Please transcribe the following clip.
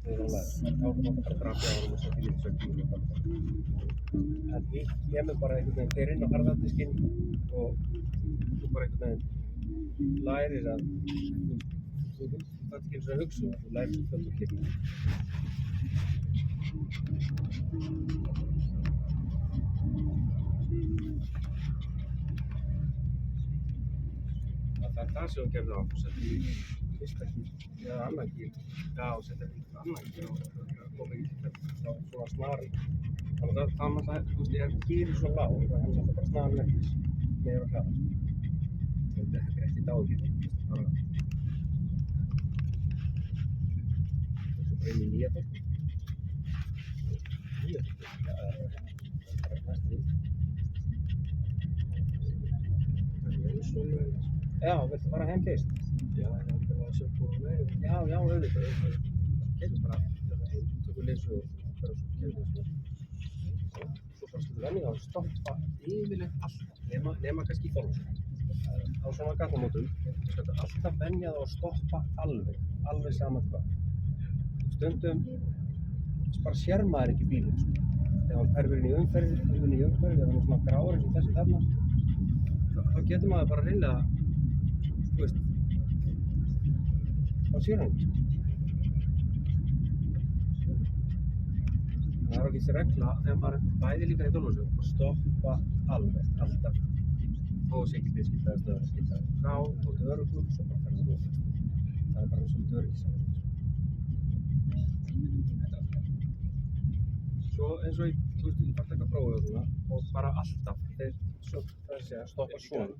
Þá kom það bara drapja á honum og setja í lífsökjum og bara. En hitt kemur bara einhvern veginn, fer inn á harðardiskinn og þú bara einhvern veginn lærir að þú þarft ekki eins og að hugsa það, þú lærir að þetta kemur. Það er það sem hún kemur á, setja í fyrsta gír eða annan gír, já, setja í annan gír og koma í þetta svona snari. Þannig að það náttúrulega, þú veist, ef gírið svo lág, þá hefði þetta bara snarinn eftir meira hraðar. Þetta er ekkert ágætt, bara þessu bara inn í nýja þorp. Nýja þorp, já, það er næstu því. Já, viltu fara heim fyrst? Já, ég vil að sjá búið með. Já, auðvitað. Getur bara heim, tökur leysu og fyrir svo kemur það. Svo bara stundu venni að stoppa yfirleitt alltaf, nema kannski í Þorlákshöfn. Á svona gatnamótum, skaltu alltaf venja það að stoppa alveg sama hvað. Stundum bara sér maður ekki bílinn, sko. Ef hann hverfur inn í umferð, ef hann er svona gráður eins og þessi þarna, þá getur maður bara hreinlega, þú veist, þá sér hann ekki. Það er ágætis regla þegar maður er bæði líka í Þorlákshöfn að stoppa alveg, alltaf. Þó sé ekki viðskiptaðar stöðar, skiptaðar frá og öruggur og svo bara ferða rólegast. Það er bara eins og með öryggissamræður. Svo eins og þú veist, ég bara taka prófið og svona og bara alltaf þeir stoppa svona.